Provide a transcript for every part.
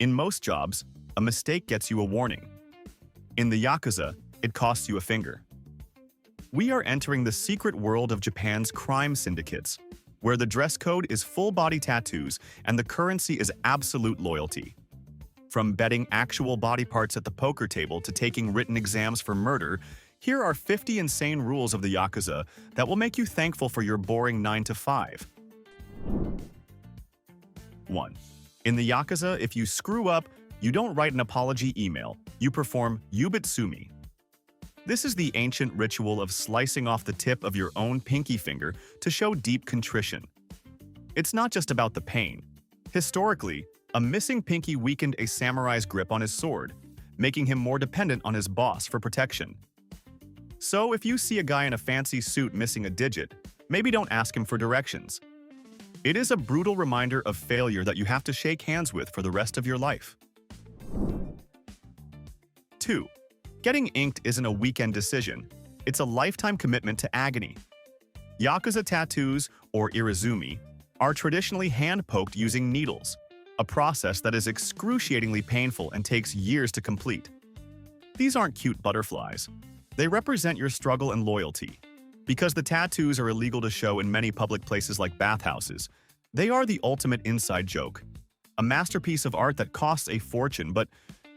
In most jobs, a mistake gets you a warning. In the Yakuza, it costs you a finger. We are entering the secret world of Japan's crime syndicates, where the dress code is full-body tattoos and the currency is absolute loyalty. From betting actual body parts at the poker table to taking written exams for murder, here are 50 insane rules of the Yakuza that will make you thankful for your boring 9-to-5. 1. In the Yakuza, if you screw up, you don't write an apology email, you perform yubitsumi. This is the ancient ritual of slicing off the tip of your own pinky finger to show deep contrition. It's not just about the pain. Historically, a missing pinky weakened a samurai's grip on his sword, making him more dependent on his boss for protection. So if you see a guy in a fancy suit missing a digit, maybe don't ask him for directions. It is a brutal reminder of failure that you have to shake hands with for the rest of your life. 2. Getting inked isn't a weekend decision. It's a lifetime commitment to agony. Yakuza tattoos, or Irezumi, are traditionally hand-poked using needles, a process that is excruciatingly painful and takes years to complete. These aren't cute butterflies. They represent your struggle and loyalty. Because the tattoos are illegal to show in many public places like bathhouses, they are the ultimate inside joke. A masterpiece of art that costs a fortune, but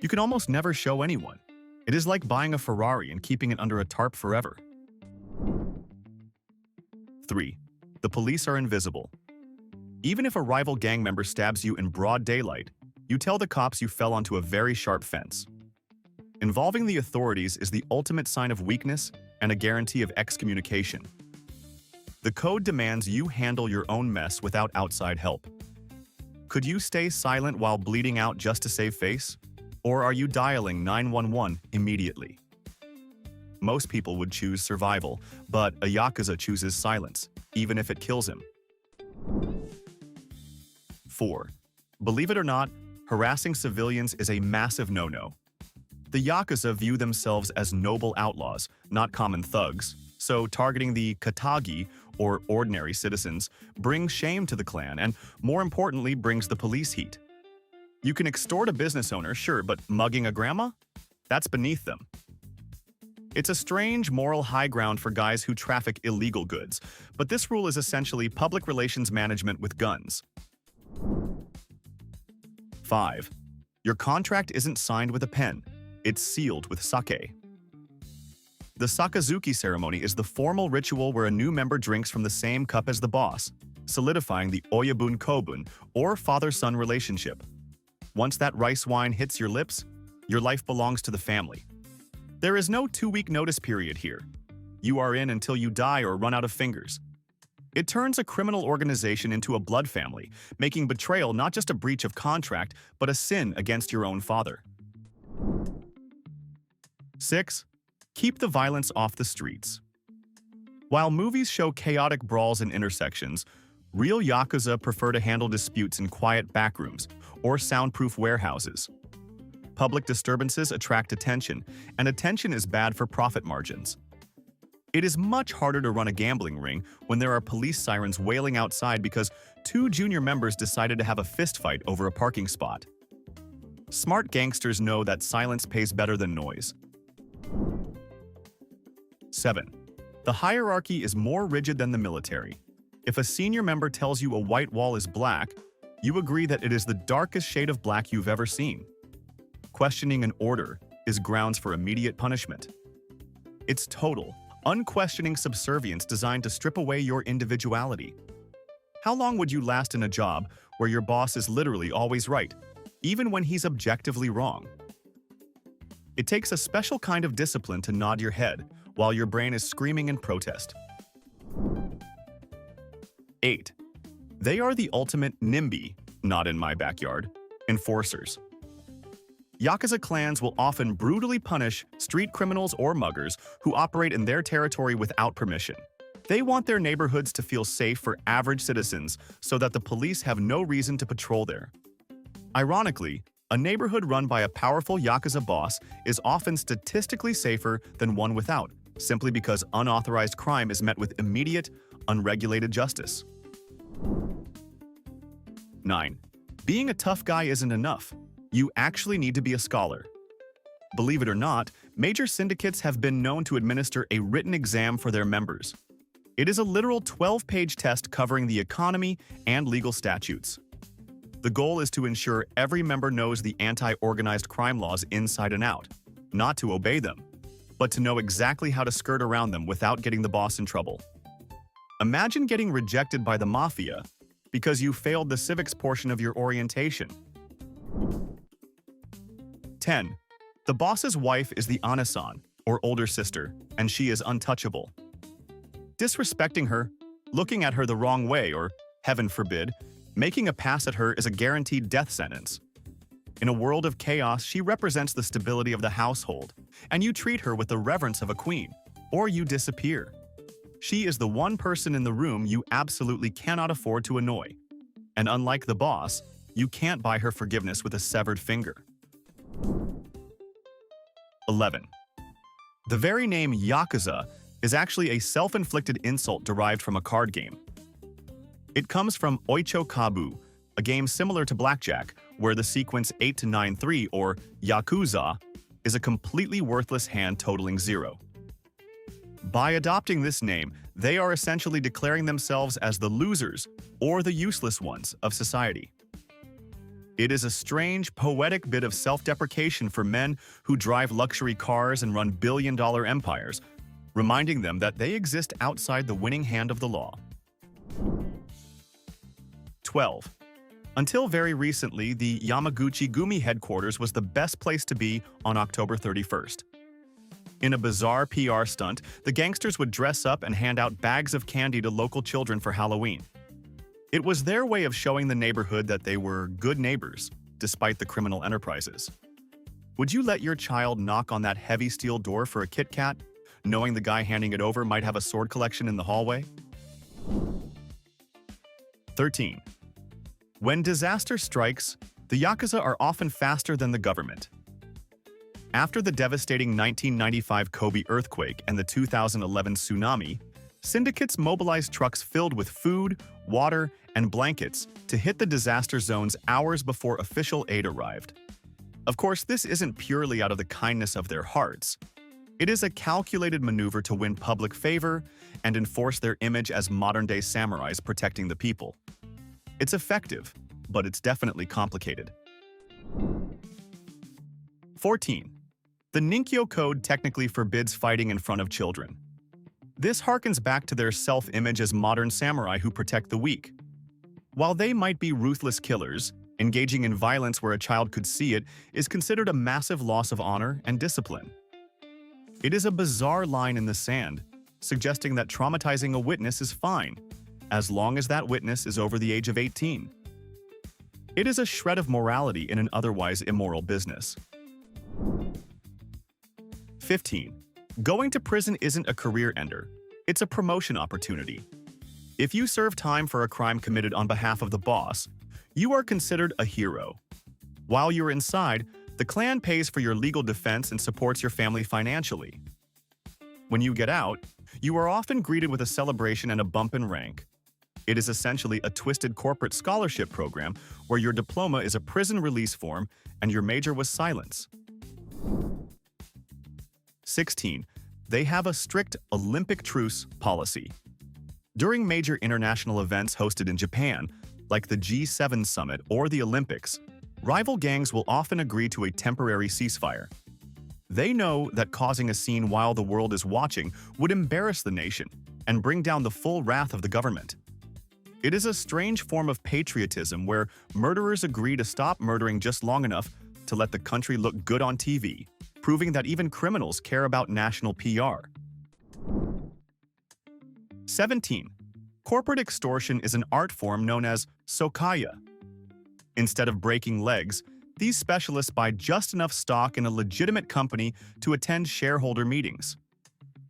you can almost never show anyone. It is like buying a Ferrari and keeping it under a tarp forever. 3. The police are invisible. Even if a rival gang member stabs you in broad daylight, you tell the cops you fell onto a very sharp fence. Involving the authorities is the ultimate sign of weakness and a guarantee of excommunication. The code demands you handle your own mess without outside help. Could you stay silent while bleeding out just to save face? Or are you dialing 911 immediately? Most people would choose survival, but a Yakuza chooses silence, even if it kills him. 4. Believe it or not, harassing civilians is a massive no-no. The Yakuza view themselves as noble outlaws, not common thugs, so targeting the katagi, or ordinary citizens, brings shame to the clan and, more importantly, brings the police heat. You can extort a business owner, sure, but mugging a grandma? That's beneath them. It's a strange moral high ground for guys who traffic illegal goods, but this rule is essentially public relations management with guns. 5. Your contract isn't signed with a pen. It's sealed with sake. The Sakazuki ceremony is the formal ritual where a new member drinks from the same cup as the boss, solidifying the oyabun kobun, or father-son relationship. Once that rice wine hits your lips, your life belongs to the family. There is no 2-week notice period here. You are in until you die or run out of fingers. It turns a criminal organization into a blood family, making betrayal not just a breach of contract, but a sin against your own father. 6. Keep the violence off the streets. While movies show chaotic brawls in intersections, real Yakuza prefer to handle disputes in quiet backrooms or soundproof warehouses. Public disturbances attract attention, and attention is bad for profit margins. It is much harder to run a gambling ring when there are police sirens wailing outside because 2 junior members decided to have a fistfight over a parking spot. Smart gangsters know that silence pays better than noise. 7. The hierarchy is more rigid than the military. If a senior member tells you a white wall is black, you agree that it is the darkest shade of black you've ever seen. Questioning an order is grounds for immediate punishment. It's total, unquestioning subservience designed to strip away your individuality. How long would you last in a job where your boss is literally always right, even when he's objectively wrong? It takes a special kind of discipline to nod your head while your brain is screaming in protest. 8. They are the ultimate NIMBY, not in my backyard, enforcers. Yakuza clans will often brutally punish street criminals or muggers who operate in their territory without permission. They want their neighborhoods to feel safe for average citizens so that the police have no reason to patrol there. Ironically, a neighborhood run by a powerful Yakuza boss is often statistically safer than one without, simply because unauthorized crime is met with immediate, unregulated justice. 9. Being a tough guy isn't enough. You actually need to be a scholar. Believe it or not, major syndicates have been known to administer a written exam for their members. It is a literal 12-page test covering the economy and legal statutes. The goal is to ensure every member knows the anti-organized crime laws inside and out, not to obey them, but to know exactly how to skirt around them without getting the boss in trouble. Imagine getting rejected by the mafia because you failed the civics portion of your orientation. 10. The boss's wife is the anasan, or older sister, and she is untouchable. Disrespecting her, looking at her the wrong way, or, heaven forbid, making a pass at her is a guaranteed death sentence. In a world of chaos, she represents the stability of the household, and you treat her with the reverence of a queen, or you disappear. She is the one person in the room you absolutely cannot afford to annoy. And unlike the boss, you can't buy her forgiveness with a severed finger. 11. The very name Yakuza is actually a self-inflicted insult derived from a card game. It comes from Oicho Kabu, a game similar to blackjack, where the sequence 8 to 9-3, or Yakuza, is a completely worthless hand totaling 0. By adopting this name, they are essentially declaring themselves as the losers, or the useless ones, of society. It is a strange, poetic bit of self-deprecation for men who drive luxury cars and run billion-dollar empires, reminding them that they exist outside the winning hand of the law. 12. Until very recently, the Yamaguchi Gumi headquarters was the best place to be on October 31st. In a bizarre PR stunt, the gangsters would dress up and hand out bags of candy to local children for Halloween. It was their way of showing the neighborhood that they were good neighbors, despite the criminal enterprises. Would you let your child knock on that heavy steel door for a Kit Kat, knowing the guy handing it over might have a sword collection in the hallway? 13. When disaster strikes, the Yakuza are often faster than the government. After the devastating 1995 Kobe earthquake and the 2011 tsunami, syndicates mobilized trucks filled with food, water, and blankets to hit the disaster zones hours before official aid arrived. Of course, this isn't purely out of the kindness of their hearts. It is a calculated maneuver to win public favor and enforce their image as modern-day samurais protecting the people. It's effective, but it's definitely complicated. 14. The Ninkyo Code technically forbids fighting in front of children. This harkens back to their self-image as modern samurai who protect the weak. While they might be ruthless killers, engaging in violence where a child could see it is considered a massive loss of honor and discipline. It is a bizarre line in the sand, suggesting that traumatizing a witness is fine, as long as that witness is over the age of 18. It is a shred of morality in an otherwise immoral business. 15. Going to prison isn't a career ender, it's a promotion opportunity. If you serve time for a crime committed on behalf of the boss, you are considered a hero. While you're inside, the clan pays for your legal defense and supports your family financially. When you get out, you are often greeted with a celebration and a bump in rank. It is essentially a twisted corporate scholarship program where your diploma is a prison release form and your major was silence. 16. They have a strict Olympic truce policy. During major international events hosted in Japan, like the G7 summit or the Olympics, rival gangs will often agree to a temporary ceasefire. They know that causing a scene while the world is watching would embarrass the nation and bring down the full wrath of the government. It is a strange form of patriotism where murderers agree to stop murdering just long enough to let the country look good on TV, proving that even criminals care about national PR. 17. Corporate extortion is an art form known as sokaya. Instead of breaking legs, these specialists buy just enough stock in a legitimate company to attend shareholder meetings.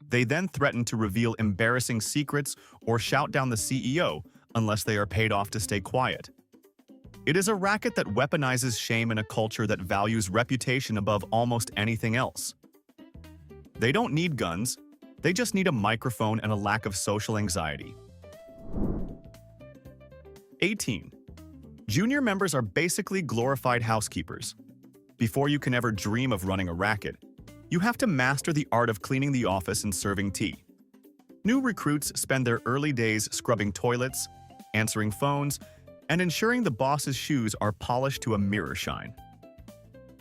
They then threaten to reveal embarrassing secrets or shout down the CEO unless they are paid off to stay quiet. It is a racket that weaponizes shame in a culture that values reputation above almost anything else. They don't need guns, they just need a microphone and a lack of social anxiety. 18. Junior members are basically glorified housekeepers. Before you can ever dream of running a racket, you have to master the art of cleaning the office and serving tea. New recruits spend their early days scrubbing toilets, answering phones, and ensuring the boss's shoes are polished to a mirror shine.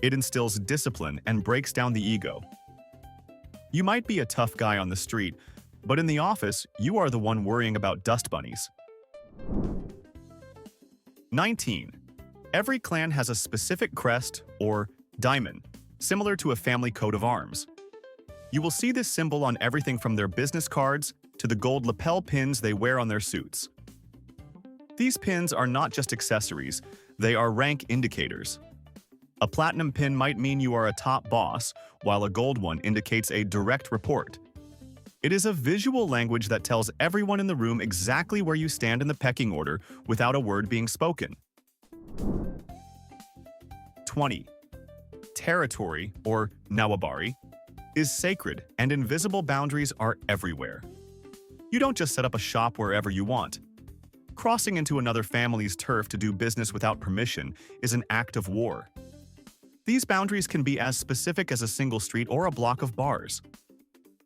It instills discipline and breaks down the ego. You might be a tough guy on the street, but in the office, you are the one worrying about dust bunnies. 19. Every clan has a specific crest, or diamond, similar to a family coat of arms. You will see this symbol on everything from their business cards to the gold lapel pins they wear on their suits. These pins are not just accessories, they are rank indicators. A platinum pin might mean you are a top boss, while a gold one indicates a direct report. It is a visual language that tells everyone in the room exactly where you stand in the pecking order without a word being spoken. 20. Territory, or nawabari, is sacred and invisible boundaries are everywhere. You don't just set up a shop wherever you want. Crossing into another family's turf to do business without permission is an act of war. These boundaries can be as specific as a single street or a block of bars.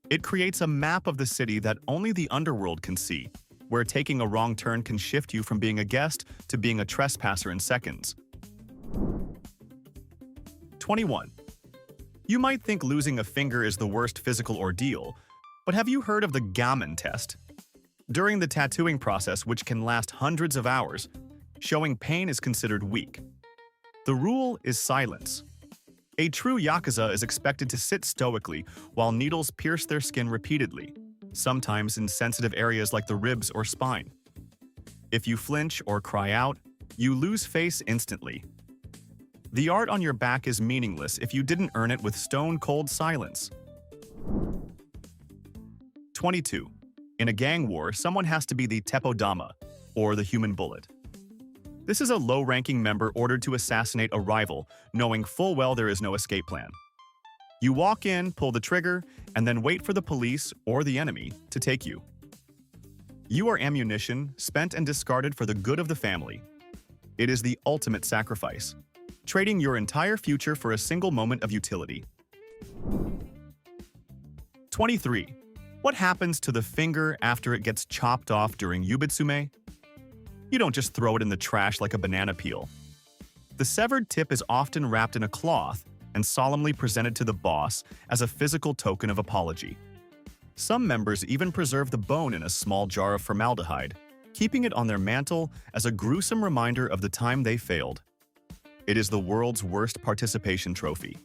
It creates a map of the city that only the underworld can see, where taking a wrong turn can shift you from being a guest to being a trespasser in seconds. 21. You might think losing a finger is the worst physical ordeal, but have you heard of the gammon test? During the tattooing process, which can last hundreds of hours, showing pain is considered weak. The rule is silence. A true Yakuza is expected to sit stoically while needles pierce their skin repeatedly, sometimes in sensitive areas like the ribs or spine. If you flinch or cry out, you lose face instantly. The art on your back is meaningless if you didn't earn it with stone-cold silence. 22. In a gang war, someone has to be the teppodama, or the human bullet. This is a low-ranking member ordered to assassinate a rival, knowing full well there is no escape plan. You walk in, pull the trigger, and then wait for the police or the enemy to take you. You are ammunition, spent and discarded for the good of the family. It is the ultimate sacrifice, trading your entire future for a single moment of utility. 23. What happens to the finger after it gets chopped off during yubitsume? You don't just throw it in the trash like a banana peel. The severed tip is often wrapped in a cloth and solemnly presented to the boss as a physical token of apology. Some members even preserve the bone in a small jar of formaldehyde, keeping it on their mantle as a gruesome reminder of the time they failed. It is the world's worst participation trophy.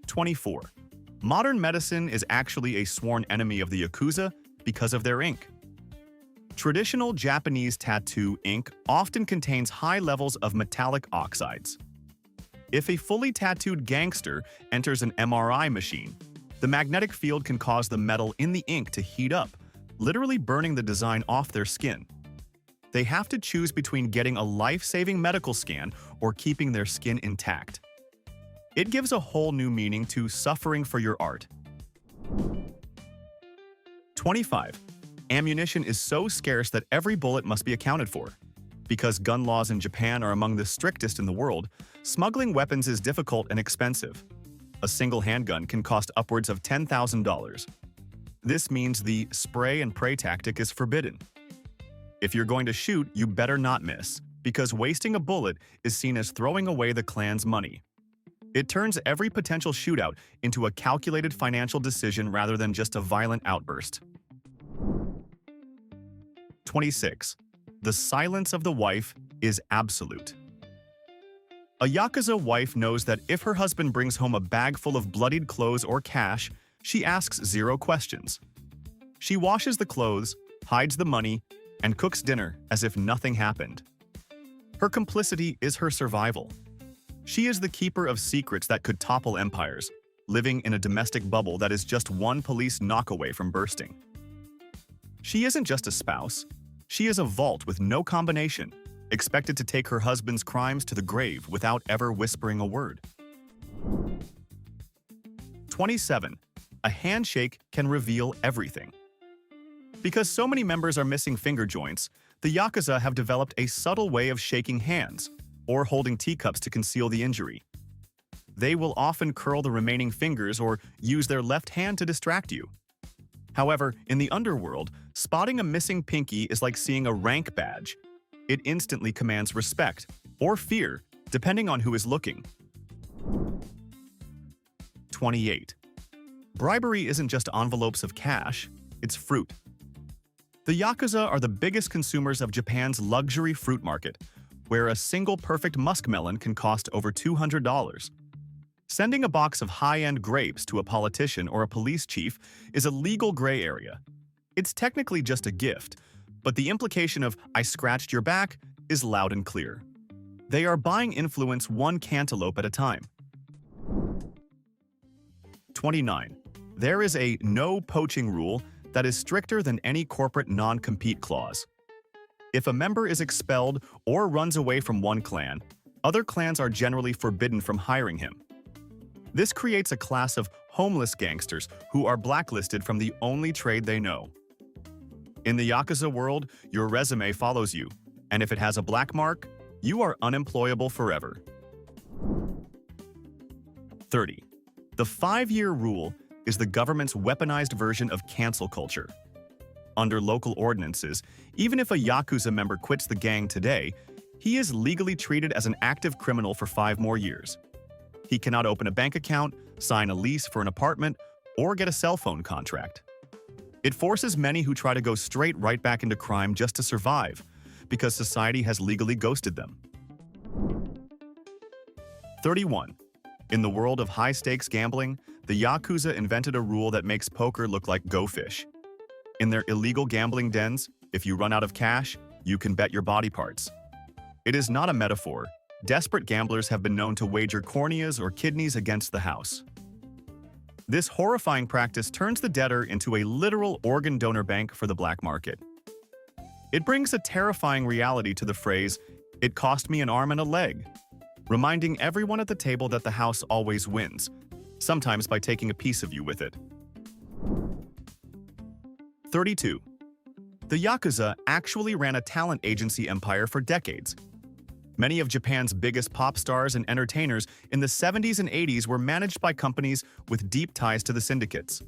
24. Modern medicine is actually a sworn enemy of the Yakuza because of their ink. Traditional Japanese tattoo ink often contains high levels of metallic oxides. If a fully tattooed gangster enters an MRI machine, the magnetic field can cause the metal in the ink to heat up, literally burning the design off their skin. They have to choose between getting a life-saving medical scan or keeping their skin intact. It gives a whole new meaning to suffering for your art. 25. Ammunition is so scarce that every bullet must be accounted for. Because gun laws in Japan are among the strictest in the world, smuggling weapons is difficult and expensive. A single handgun can cost upwards of $10,000. This means the spray and pray tactic is forbidden. If you're going to shoot, you better not miss, because wasting a bullet is seen as throwing away the clan's money. It turns every potential shootout into a calculated financial decision rather than just a violent outburst. 26. The silence of the wife is absolute. A Yakuza wife knows that if her husband brings home a bag full of bloodied clothes or cash, she asks 0 questions. She washes the clothes, hides the money, and cooks dinner as if nothing happened. Her complicity is her survival. She is the keeper of secrets that could topple empires, living in a domestic bubble that is just one police knock away from bursting. She isn't just a spouse. She is a vault with no combination, expected to take her husband's crimes to the grave without ever whispering a word. 27. A handshake can reveal everything. Because so many members are missing finger joints, the Yakuza have developed a subtle way of shaking hands, or holding teacups to conceal the injury. They will often curl the remaining fingers or use their left hand to distract you. However, in the underworld, spotting a missing pinky is like seeing a rank badge. It instantly commands respect or fear, depending on who is looking. 28. Bribery isn't just envelopes of cash, it's fruit. The Yakuza are the biggest consumers of Japan's luxury fruit market, where a single perfect muskmelon can cost over $200. Sending a box of high-end grapes to a politician or a police chief is a legal gray area. It's technically just a gift, but the implication of "I scratched your back" is loud and clear. They are buying influence one cantaloupe at a time. 29. There is a no poaching rule that is stricter than any corporate non-compete clause. If a member is expelled or runs away from one clan, other clans are generally forbidden from hiring him. This creates a class of homeless gangsters who are blacklisted from the only trade they know. In the Yakuza world, your resume follows you, and if it has a black mark, you are unemployable forever. 30. The 5-year rule is the government's weaponized version of cancel culture. Under local ordinances, even if a Yakuza member quits the gang today, he is legally treated as an active criminal for 5 more years. He cannot open a bank account, sign a lease for an apartment, or get a cell phone contract. It forces many who try to go straight right back into crime just to survive, because society has legally ghosted them. 31. In the world of high-stakes gambling, the Yakuza invented a rule that makes poker look like Go Fish. In their illegal gambling dens, if you run out of cash, you can bet your body parts. It is not a metaphor. Desperate gamblers have been known to wager corneas or kidneys against the house. This horrifying practice turns the debtor into a literal organ donor bank for the black market. It brings a terrifying reality to the phrase, "It cost me an arm and a leg," reminding everyone at the table that the house always wins, sometimes by taking a piece of you with it. 32. The Yakuza actually ran a talent agency empire for decades. Many of Japan's biggest pop stars and entertainers in the 70s and 80s were managed by companies with deep ties to the syndicates.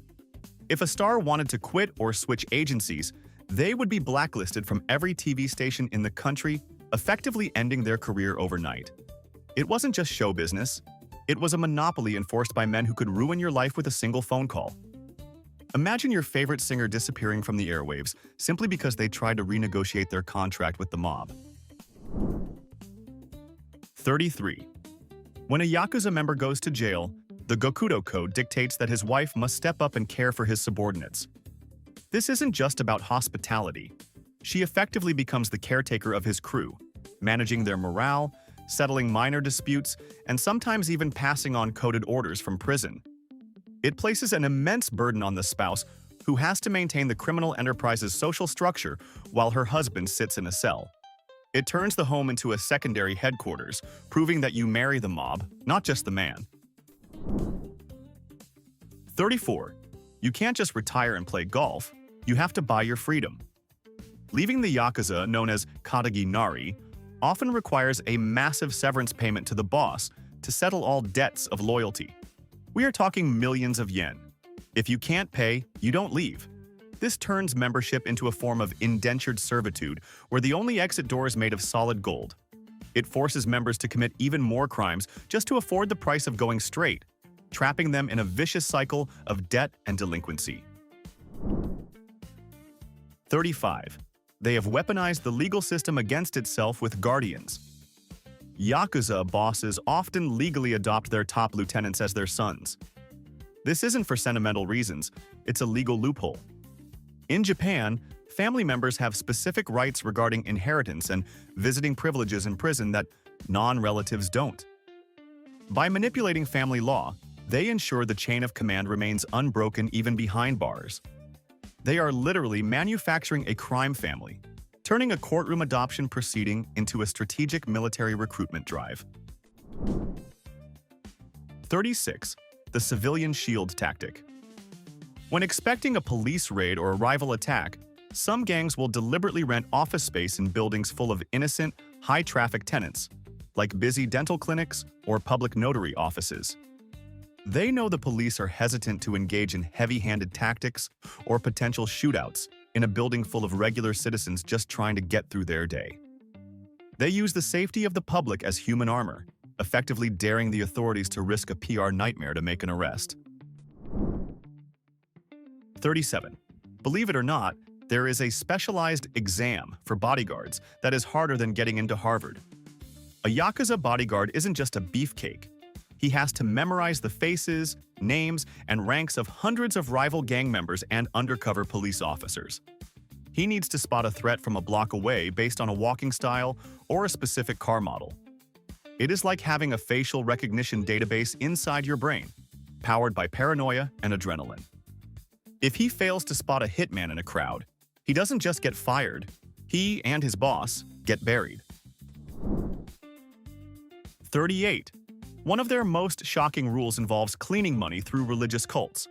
If a star wanted to quit or switch agencies, they would be blacklisted from every TV station in the country, effectively ending their career overnight. It wasn't just show business. It was a monopoly enforced by men who could ruin your life with a single phone call. Imagine your favorite singer disappearing from the airwaves simply because they tried to renegotiate their contract with the mob. 33. When a Yakuza member goes to jail, the Gokudo Code dictates that his wife must step up and care for his subordinates. This isn't just about hospitality. She effectively becomes the caretaker of his crew, managing their morale, settling minor disputes, and sometimes even passing on coded orders from prison. It places an immense burden on the spouse, who has to maintain the criminal enterprise's social structure while her husband sits in a cell. It turns the home into a secondary headquarters, proving that you marry the mob, not just the man. 34. You can't just retire and play golf. You have to buy your freedom. Leaving the Yakuza, known as Katagi Nari, often requires a massive severance payment to the boss to settle all debts of loyalty. We are talking millions of yen. If you can't pay, you don't leave. This turns membership into a form of indentured servitude, where the only exit door is made of solid gold. It forces members to commit even more crimes just to afford the price of going straight, trapping them in a vicious cycle of debt and delinquency. 35. They have weaponized the legal system against itself with guardians. Yakuza bosses often legally adopt their top lieutenants as their sons. This isn't for sentimental reasons, it's a legal loophole. In Japan, family members have specific rights regarding inheritance and visiting privileges in prison that non-relatives don't. By manipulating family law, they ensure the chain of command remains unbroken even behind bars. They are literally manufacturing a crime family, turning a courtroom adoption proceeding into a strategic military recruitment drive. 36. The civilian shield tactic. When expecting a police raid or a rival attack, some gangs will deliberately rent office space in buildings full of innocent, high-traffic tenants. like busy dental clinics or public notary offices. They know the police are hesitant to engage in heavy-handed tactics or potential shootouts in a building full of regular citizens just trying to get through their day. They use the safety of the public as human armor, effectively daring the authorities to risk a PR nightmare to make an arrest. 37. Believe it or not, there is a specialized exam for bodyguards that is harder than getting into Harvard. A Yakuza bodyguard isn't just a beefcake. He has to memorize the faces, names, and ranks of hundreds of rival gang members and undercover police officers. He needs to spot a threat from a block away based on a walking style or a specific car model. It is like having a facial recognition database inside your brain, powered by paranoia and adrenaline. If he fails to spot a hitman in a crowd, he doesn't just get fired, he and his boss get buried. 38. One of their most shocking rules involves cleaning money through religious cults.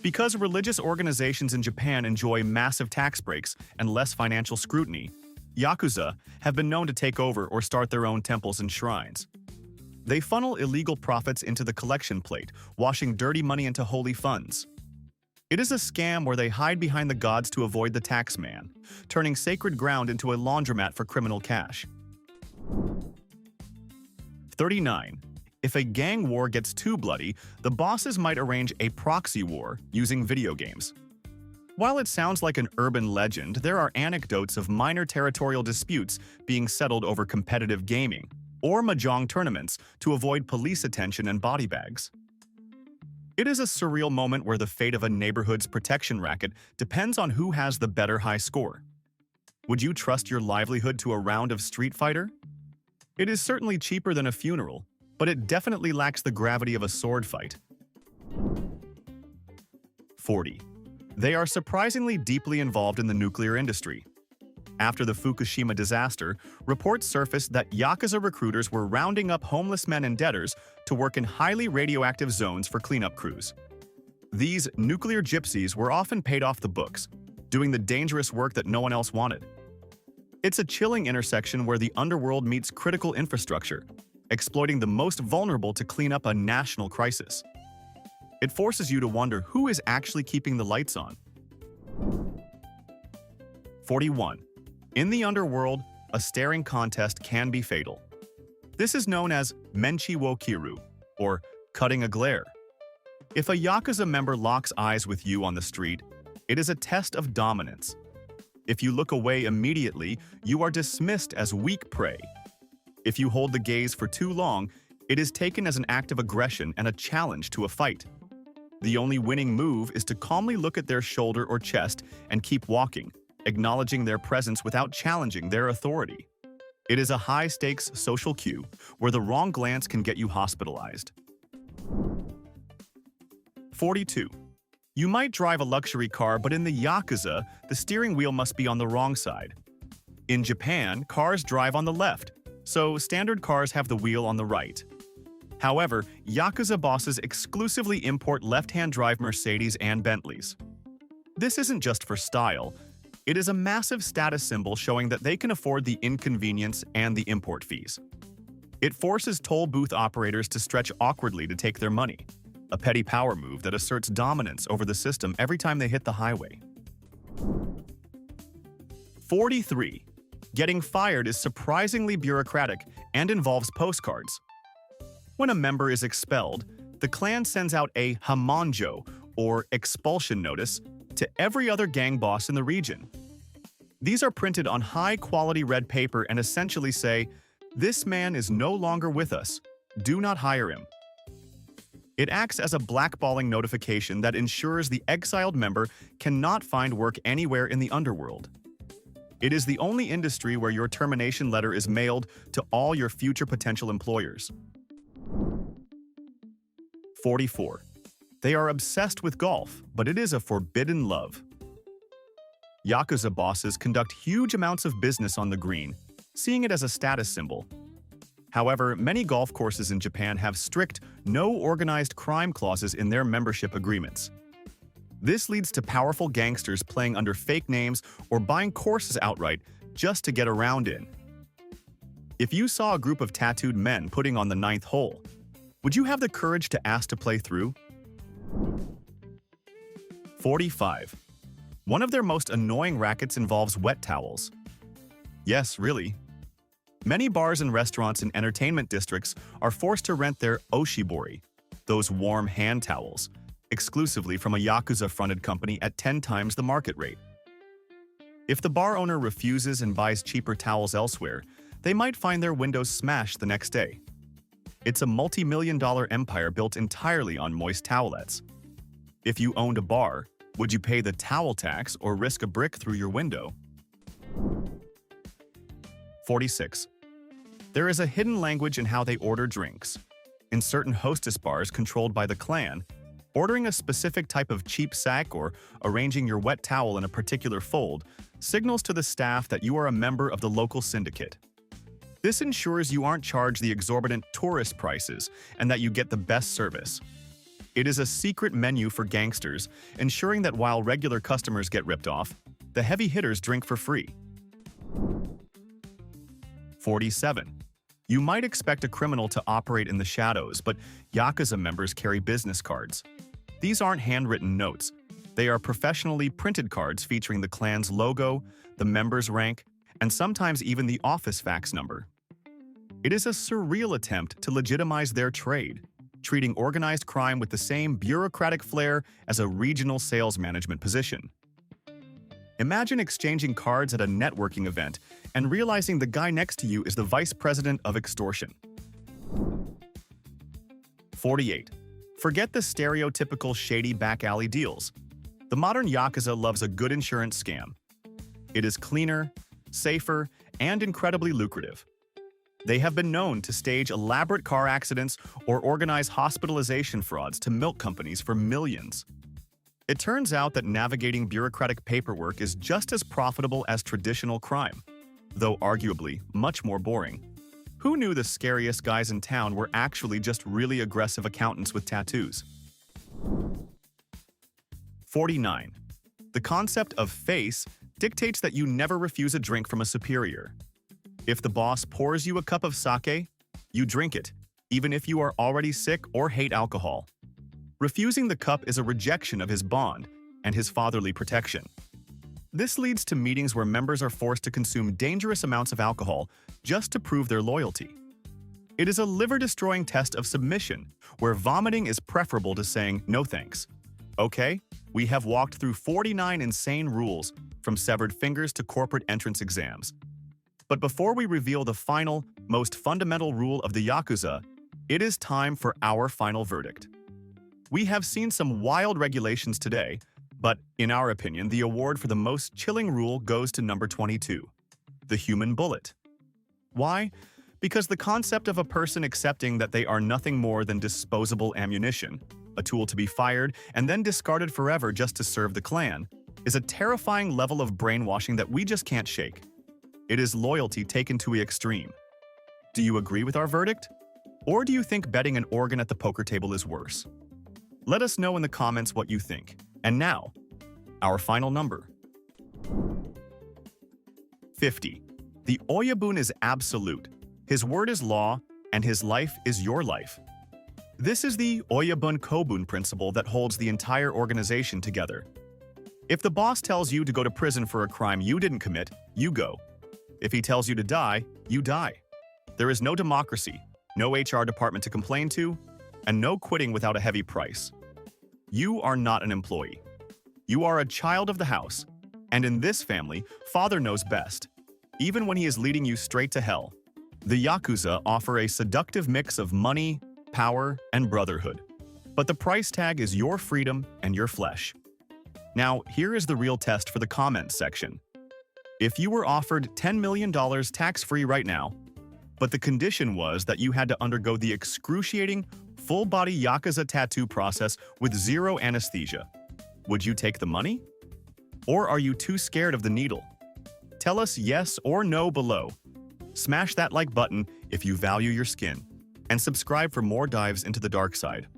Because religious organizations in Japan enjoy massive tax breaks and less financial scrutiny, Yakuza have been known to take over or start their own temples and shrines. They funnel illegal profits into the collection plate, washing dirty money into holy funds. It is a scam where they hide behind the gods to avoid the tax man, turning sacred ground into a laundromat for criminal cash. 39. If a gang war gets too bloody, the bosses might arrange a proxy war using video games. While it sounds like an urban legend, there are anecdotes of minor territorial disputes being settled over competitive gaming or mahjong tournaments to avoid police attention and body bags. It is a surreal moment where the fate of a neighborhood's protection racket depends on who has the better high score. Would you trust your livelihood to a round of Street Fighter? It is certainly cheaper than a funeral, but it definitely lacks the gravity of a sword fight. 40. They are surprisingly deeply involved in the nuclear industry. After the Fukushima disaster, reports surfaced that Yakuza recruiters were rounding up homeless men and debtors to work in highly radioactive zones for cleanup crews. These nuclear gypsies were often paid off the books, doing the dangerous work that no one else wanted. It's a chilling intersection where the underworld meets critical infrastructure, exploiting the most vulnerable to clean up a national crisis. It forces you to wonder who is actually keeping the lights on. 41. In the underworld, a staring contest can be fatal. This is known as menchi wo kiru, or cutting a glare. If a Yakuza member locks eyes with you on the street, it is a test of dominance. If you look away immediately, you are dismissed as weak prey. If you hold the gaze for too long, it is taken as an act of aggression and a challenge to a fight. The only winning move is to calmly look at their shoulder or chest and keep walking, acknowledging their presence without challenging their authority. It is a high-stakes social cue where the wrong glance can get you hospitalized. 42. You might drive a luxury car, but in the Yakuza, the steering wheel must be on the wrong side. In Japan, cars drive on the left, so standard cars have the wheel on the right. However, Yakuza bosses exclusively import left-hand drive Mercedes and Bentleys. This isn't just for style. It is a massive status symbol showing that they can afford the inconvenience and the import fees. It forces toll booth operators to stretch awkwardly to take their money, a petty power move that asserts dominance over the system every time they hit the highway. 43. Getting fired is surprisingly bureaucratic and involves postcards. When a member is expelled, the clan sends out a hamonjo, or expulsion notice, to every other gang boss in the region. These are printed on high-quality red paper and essentially say, "This man is no longer with us. Do not hire him." It acts as a blackballing notification that ensures the exiled member cannot find work anywhere in the underworld. It is the only industry where your termination letter is mailed to all your future potential employers. 44. They are obsessed with golf, but it is a forbidden love. Yakuza bosses conduct huge amounts of business on the green, seeing it as a status symbol. However, many golf courses in Japan have strict, no organized crime clauses in their membership agreements. This leads to powerful gangsters playing under fake names or buying courses outright just to get around in. If you saw a group of tattooed men putting on the ninth hole, would you have the courage to ask to play through? 45. One of their most annoying rackets involves wet towels. Yes, really. Many bars and restaurants in entertainment districts are forced to rent their oshibori, those warm hand towels, exclusively from a Yakuza-fronted company at 10 times the market rate. If the bar owner refuses and buys cheaper towels elsewhere, they might find their windows smashed the next day. It's a multi-million-dollar empire built entirely on moist towelettes. If you owned a bar, would you pay the towel tax or risk a brick through your window? 46. There is a hidden language in how they order drinks. In certain hostess bars controlled by the clan, ordering a specific type of cheap sack or arranging your wet towel in a particular fold signals to the staff that you are a member of the local syndicate. This ensures you aren't charged the exorbitant tourist prices and that you get the best service. It is a secret menu for gangsters, ensuring that while regular customers get ripped off, the heavy hitters drink for free. 47. You might expect a criminal to operate in the shadows, but Yakuza members carry business cards. These aren't handwritten notes. They are professionally printed cards featuring the clan's logo, the member's rank, and sometimes even the office fax number. It is a surreal attempt to legitimize their trade, treating organized crime with the same bureaucratic flair as a regional sales management position. Imagine exchanging cards at a networking event and realizing the guy next to you is the vice president of Extortion. 48. Forget the stereotypical shady back alley deals. The modern Yakuza loves a good insurance scam. It is cleaner, safer, and incredibly lucrative. They have been known to stage elaborate car accidents or organize hospitalization frauds to milk companies for millions. It turns out that navigating bureaucratic paperwork is just as profitable as traditional crime, though arguably much more boring. Who knew the scariest guys in town were actually just really aggressive accountants with tattoos? 49. The concept of face dictates that you never refuse a drink from a superior. If the boss pours you a cup of sake, you drink it, even if you are already sick or hate alcohol. Refusing the cup is a rejection of his bond and his fatherly protection. This leads to meetings where members are forced to consume dangerous amounts of alcohol just to prove their loyalty. It is a liver-destroying test of submission, where vomiting is preferable to saying no thanks. Okay, we have walked through 49 insane rules, from severed fingers to corporate entrance exams. But before we reveal the final, most fundamental rule of the Yakuza, it is time for our final verdict. We have seen some wild regulations today, but in our opinion, the award for the most chilling rule goes to number 22, the human bullet. Why? Because the concept of a person accepting that they are nothing more than disposable ammunition, a tool to be fired and then discarded forever just to serve the clan, is a terrifying level of brainwashing that we just can't shake. It is loyalty taken to the extreme. Do you agree with our verdict? Or do you think betting an organ at the poker table is worse? Let us know in the comments what you think. And now, our final number. 50. The Oyabun is absolute. His word is law, and his life is your life. This is the Oyabun Kobun principle that holds the entire organization together. If the boss tells you to go to prison for a crime you didn't commit, you go. If he tells you to die, you die. There is no democracy, no HR department to complain to, and no quitting without a heavy price. You are not an employee. You are a child of the house, and in this family, father knows best, even when he is leading you straight to hell. The Yakuza offer a seductive mix of money, power, and brotherhood. But the price tag is your freedom and your flesh. Now, here is the real test for the comments section. If you were offered $10 million tax-free right now, but the condition was that you had to undergo the excruciating, full-body Yakuza tattoo process with zero anesthesia, would you take the money? Or are you too scared of the needle? Tell us yes or no below. Smash that like button if you value your skin, and subscribe for more dives into the dark side.